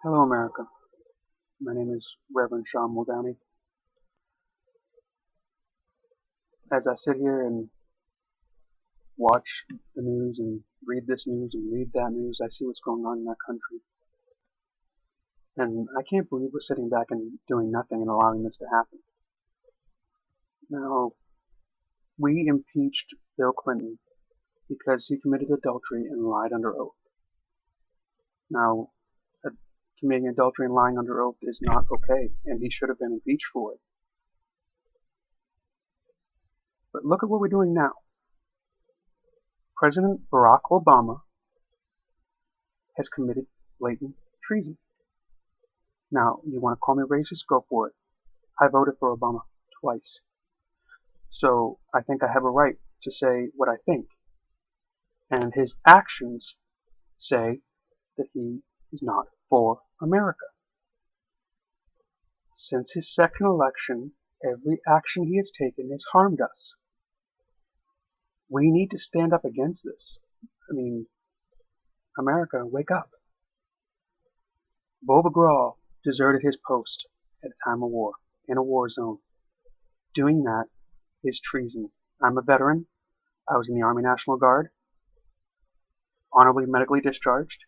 Hello, America. My name is Reverend Sean Muldowney. As I sit here and watch the news and read this news and read that news, I see what's going on in our country. And I can't believe we're sitting back and doing nothing and allowing this to happen. Now, we impeached Bill Clinton because he committed adultery and lied under oath. Now, committing adultery and lying under oath is not okay, and he should have been impeached for it. But look at what we're doing now. President Barack Obama has committed blatant treason. Now, you want to call me racist? Go for it. I voted for Obama twice. So I think I have a right to say what I think. And his actions say that he is not for America. Since his second election, every action he has taken has harmed us. We need to stand up against this. I mean, America, wake up. Bobagral deserted his post at a time of war, in a war zone. Doing that is treason. I'm a veteran. I was in the Army National Guard, honorably medically discharged.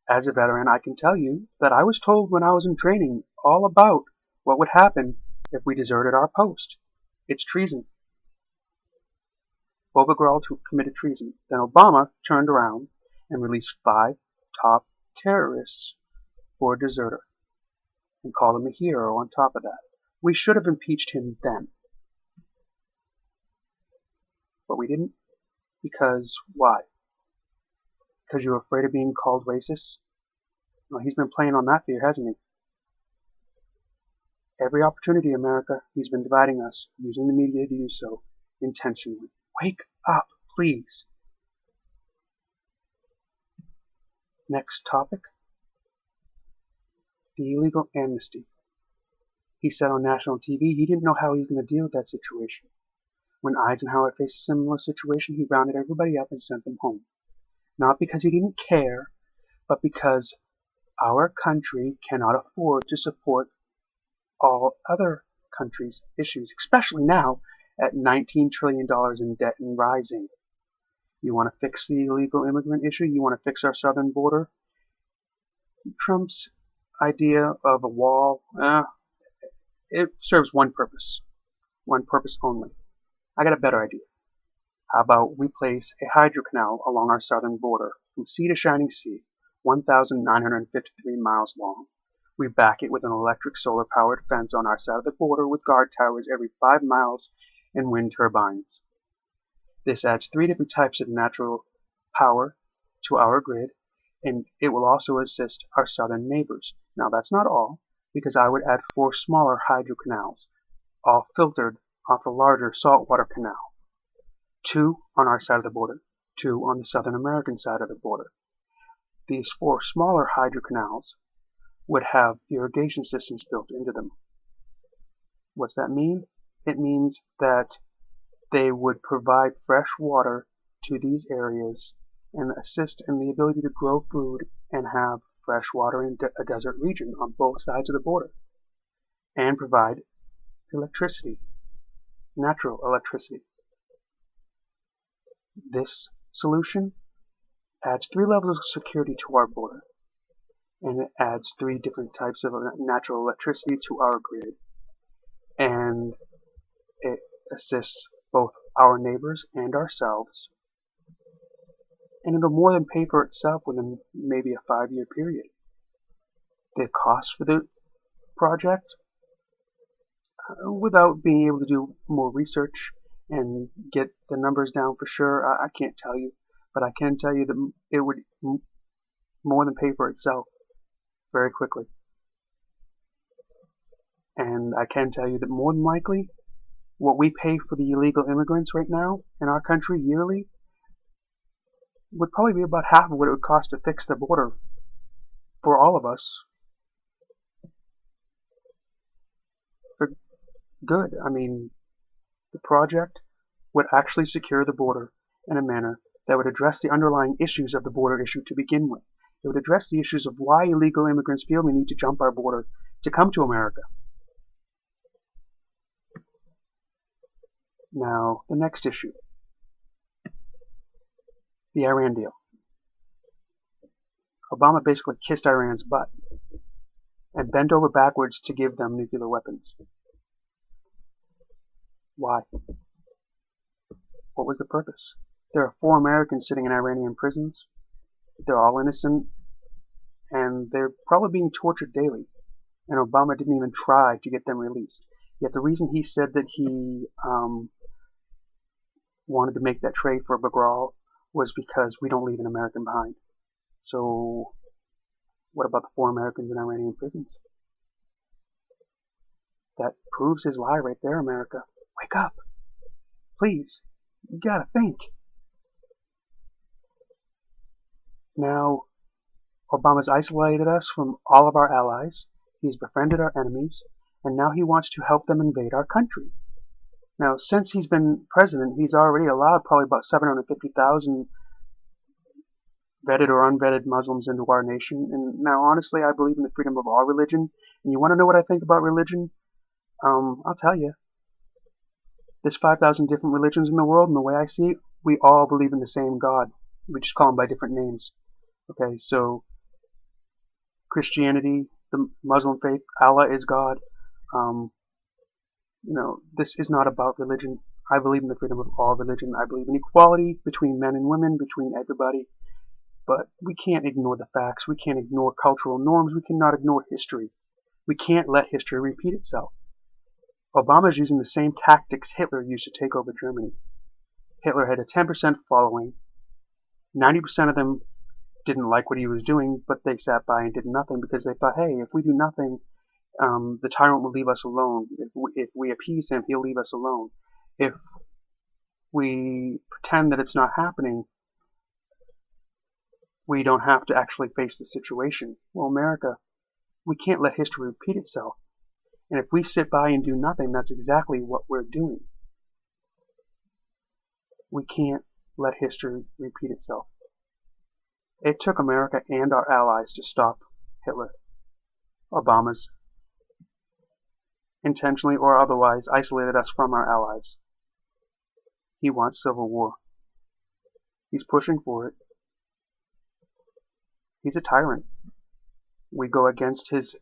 As a veteran, I can tell you that I was told when I was in training all about what would happen if we deserted our post. It's treason. Bobagral committed treason. Then Obama turned around and released 5 top terrorists for a deserter and called him a hero on top of that. We should have impeached him then. But we didn't. Because why? Because you're afraid of being called racist? Well, he's been playing on that fear, hasn't he? Every opportunity, America, he's been dividing us, using the media to do so intentionally. Wake up, please. Next topic. The illegal amnesty. He said on national TV he didn't know how he was going to deal with that situation. When Eisenhower faced a similar situation, he rounded everybody up and sent them home. Not because he didn't care, but because our country cannot afford to support all other countries' issues, especially now at $19 trillion in debt and rising. You want to fix the illegal immigrant issue? You want to fix our southern border? Trump's idea of a wall, it serves one purpose only. I got a better idea. How about we place a hydro canal along our southern border from sea to shining sea, 1,953 miles long. We back it with an electric solar-powered fence on our side of the border with guard towers every 5 miles and wind turbines. This adds 3 different types of natural power to our grid, and it will also assist our southern neighbors. Now that's not all, because I would add 4 smaller hydro canals, all filtered off a larger saltwater canal. 2 on our side of the border, 2 on the Southern American side of the border. These 4 smaller hydro canals would have irrigation systems built into them. What's that mean? It means that they would provide fresh water to these areas and assist in the ability to grow food and have fresh water in a desert region on both sides of the border, and provide electricity, natural electricity. This solution adds 3 levels of security to our border, and it adds 3 different types of natural electricity to our grid, and it assists both our neighbors and ourselves, and it'll more than pay for itself within maybe a 5-year period. The cost for the project, without being able to do more research and get the numbers down for sure, I can't tell you, but I can tell you that it would more than pay for itself very quickly. And I can tell you that more than likely, what we pay for the illegal immigrants right now in our country yearly would probably be about half of what it would cost to fix the border for all of us. For good. I mean, the project would actually secure the border in a manner that would address the underlying issues of the border issue to begin with. It would address the issues of why illegal immigrants feel we need to jump our border to come to America. Now, the next issue, the Iran deal. Obama basically kissed Iran's butt and bent over backwards to give them nuclear weapons. Why? What was the purpose? There are 4 Americans sitting in Iranian prisons. They're all innocent, and they're probably being tortured daily. And Obama didn't even try to get them released. Yet the reason he said that he wanted to make that trade for Bagral was because we don't leave an American behind. So what about the 4 Americans in Iranian prisons? That proves his lie right there, America. Wake up. Please. You gotta think. Now, Obama's isolated us from all of our allies. He's befriended our enemies. And now he wants to help them invade our country. Now, since he's been president, he's already allowed probably about 750,000 vetted or unvetted Muslims into our nation. And now, honestly, I believe in the freedom of all religion. And you want to know what I think about religion? I'll tell you. There's 5,000 different religions in the world, and the way I see it, we all believe in the same God. We just call them by different names. Okay, so Christianity, the Muslim faith, Allah is God. This is not about religion. I believe in the freedom of all religion. I believe in equality between men and women, between everybody. But we can't ignore the facts. We can't ignore cultural norms. We cannot ignore history. We can't let history repeat itself. Obama's using the same tactics Hitler used to take over Germany. Hitler had a 10% following. 90% of them didn't like what he was doing, but they sat by and did nothing because they thought, hey, if we do nothing, the tyrant will leave us alone. If we appease him, he'll leave us alone. If we pretend that it's not happening, we don't have to actually face the situation. Well, America, we can't let history repeat itself. And if we sit by and do nothing, that's exactly what we're doing. We can't let history repeat itself. It took America and our allies to stop Hitler. Obama's intentionally or otherwise isolated us from our allies. He wants civil war. He's pushing for it. He's a tyrant. We go against his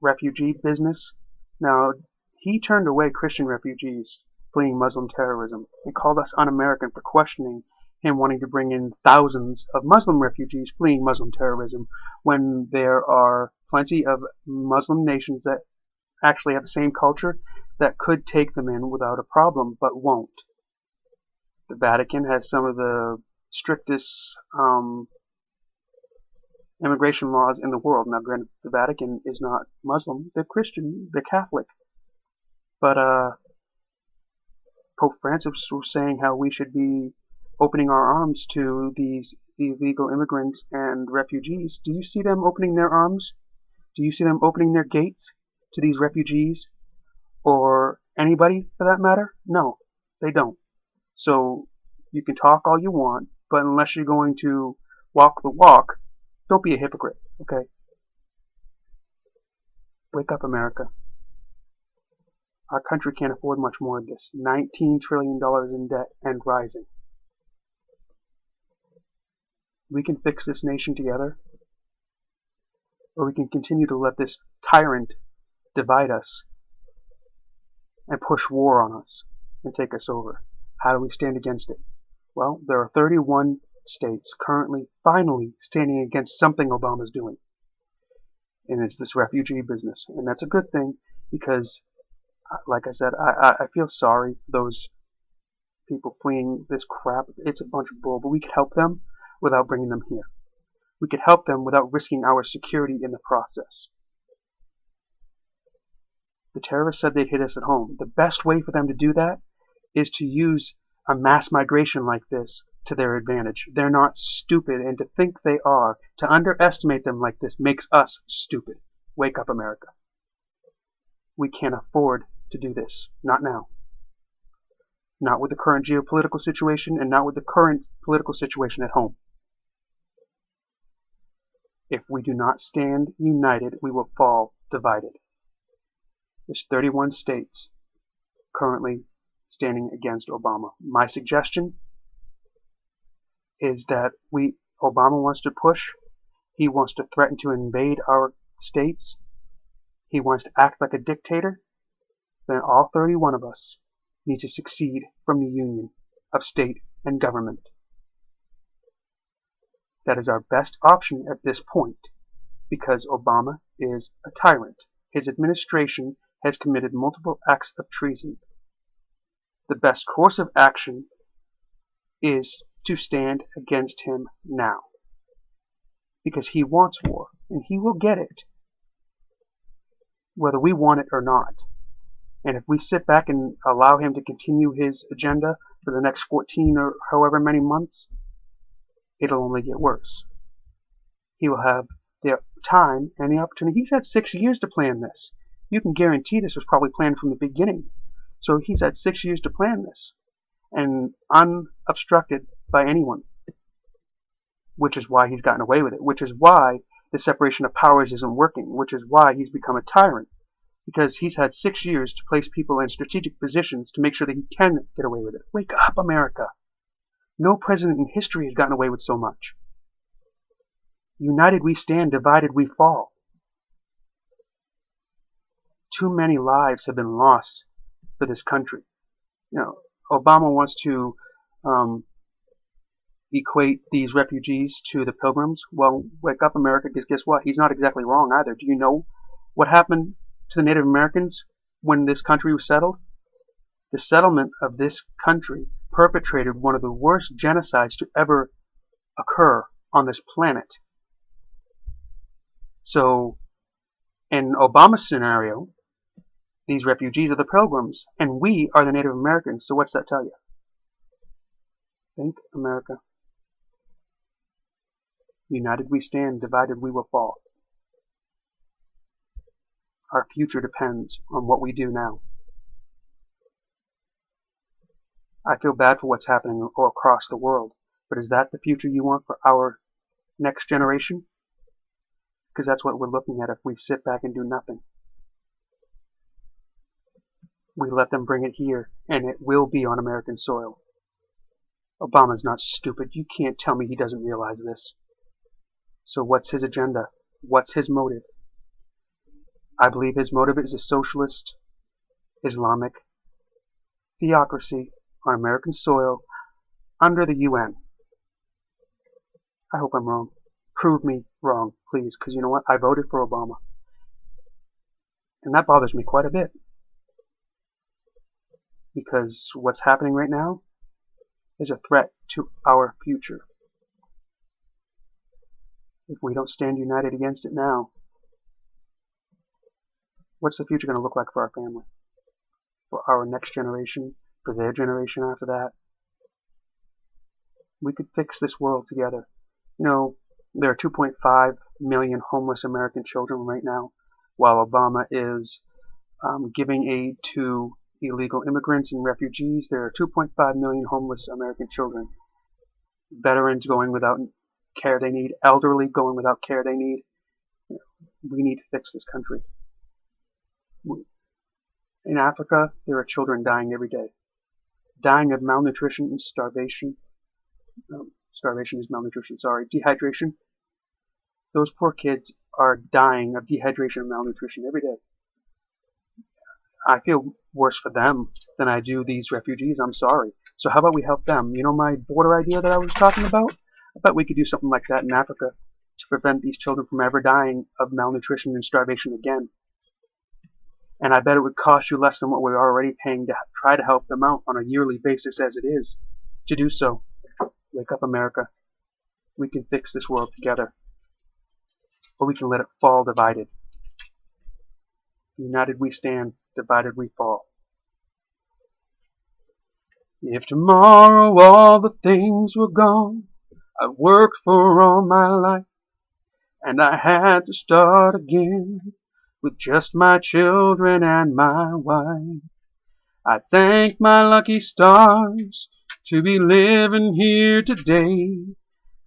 refugee business. Now, he turned away Christian refugees fleeing Muslim terrorism and called us un-American for questioning him wanting to bring in thousands of Muslim refugees fleeing Muslim terrorism when there are plenty of Muslim nations that actually have the same culture that could take them in without a problem but won't. The Vatican has some of the strictest immigration laws in the world. Now, granted, the Vatican is not Muslim. They're Christian. They're Catholic. But Pope Francis was saying how we should be opening our arms to these illegal immigrants and refugees. Do you see them opening their arms? Do you see them opening their gates to these refugees? Or anybody for that matter? No, they don't. So you can talk all you want, but unless you're going to walk the walk, don't be a hypocrite, okay? Wake up, America. Our country can't afford much more of this. $19 trillion in debt and rising. We can fix this nation together, or we can continue to let this tyrant divide us and push war on us and take us over. How do we stand against it? Well, there are 31 states currently finally standing against something Obama's doing. And it's this refugee business. And that's a good thing because, like I said, I feel sorry for those people fleeing this crap. It's a bunch of bull, but we could help them without bringing them here. We could help them without risking our security in the process. The terrorists said they'd hit us at home. The best way for them to do that is to use a mass migration like this to their advantage. They're not stupid, and to think they are, to underestimate them like this makes us stupid. Wake up, America. We can't afford to do this. Not now. Not with the current geopolitical situation, and not with the current political situation at home. If we do not stand united, we will fall divided. There's 31 states currently standing against Obama. My suggestion is that Obama wants to push. He wants to threaten to invade our states. He wants to act like a dictator. Then all 31 of us need to secede from the union of state and government. That is our best option at this point, because Obama is a tyrant. His administration has committed multiple acts of treason. The best course of action is to stand against him now, because he wants war, and he will get it, whether we want it or not. And if we sit back and allow him to continue his agenda for the next 14 or however many months, it'll only get worse. He will have the time and the opportunity. He's had 6 years to plan this. You can guarantee this was probably planned from the beginning. So he's had 6 years to plan this, and unobstructed by anyone, which is why he's gotten away with it, which is why the separation of powers isn't working, which is why he's become a tyrant, because he's had 6 years to place people in strategic positions to make sure that he can get away with it. Wake up, America. No president in history has gotten away with so much. United we stand, divided we fall. Too many lives have been lost for this country. You know, Obama wants to equate these refugees to the Pilgrims. Well, wake up, America, because guess what? He's not exactly wrong either. Do you know what happened to the Native Americans when this country was settled? The settlement of this country perpetrated one of the worst genocides to ever occur on this planet. So, in Obama's scenario, these refugees are the Pilgrims, and we are the Native Americans. So what's that tell you? Think, America. United we stand, divided we will fall. Our future depends on what we do now. I feel bad for what's happening all across the world, but is that the future you want for our next generation? Because that's what we're looking at if we sit back and do nothing. We let them bring it here, and it will be on American soil. Obama's not stupid. You can't tell me he doesn't realize this. So what's his agenda? What's his motive? I believe his motive is a socialist, Islamic theocracy on American soil under the UN. I hope I'm wrong. Prove me wrong, please, because you know what? I voted for Obama. And that bothers me quite a bit. Because what's happening right now is a threat to our future. If we don't stand united against it now, what's the future going to look like for our family? For our next generation? For their generation after that? We could fix this world together. You know, there are 2.5 million homeless American children right now, while Obama is giving aid to illegal immigrants and refugees. There are 2.5 million homeless American children. Veterans going without care they need. Elderly going without care they need. We need to fix this country. In Africa, there are children dying every day. Dying of malnutrition and starvation. Starvation is malnutrition, sorry. Dehydration. Those poor kids are dying of dehydration and malnutrition every day. I feel worse for them than I do these refugees. I'm sorry. So how about we help them? You know my border idea that I was talking about? I bet we could do something like that in Africa to prevent these children from ever dying of malnutrition and starvation again. And I bet it would cost you less than what we're already paying to try to help them out on a yearly basis as it is to do so. Wake up, America. We can fix this world together. Or we can let it fall divided. United we stand, divided we fall. If tomorrow all the things were gone I've worked for all my life, and I had to start again with just my children and my wife, I thank my lucky stars to be living here today,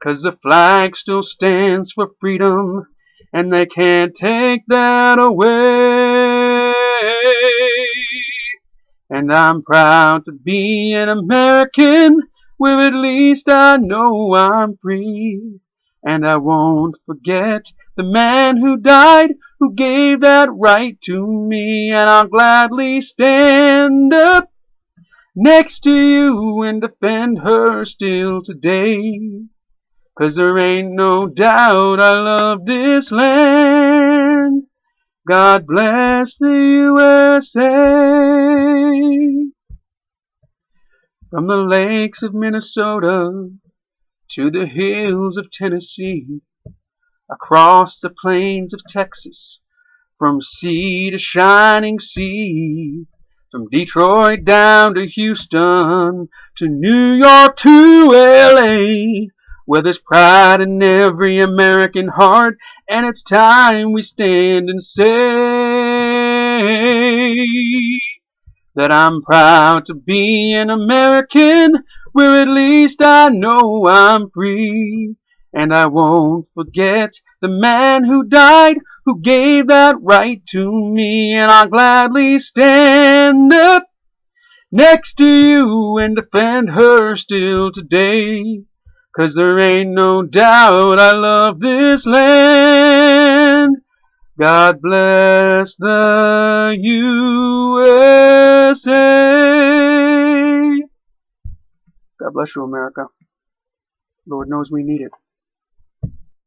'Cause the flag still stands for freedom, and they can't take that away. And I'm proud to be an American, where at least I know I'm free. And I won't forget the man who died, who gave that right to me. And I'll gladly stand up next to you and defend her still today. 'Cause there ain't no doubt I love this land. God bless the USA. From the lakes of Minnesota to the hills of Tennessee, across the plains of Texas, from sea to shining sea, from Detroit down to Houston, to New York to LA, where there's pride in every American heart, and it's time we stand and say that I'm proud to be an American, where at least I know I'm free. And I won't forget the man who died, who gave that right to me. And I'll gladly stand up next to you and defend her still today. 'Cause there ain't no doubt I love this land. God bless the USA. God bless you, America. Lord knows we need it.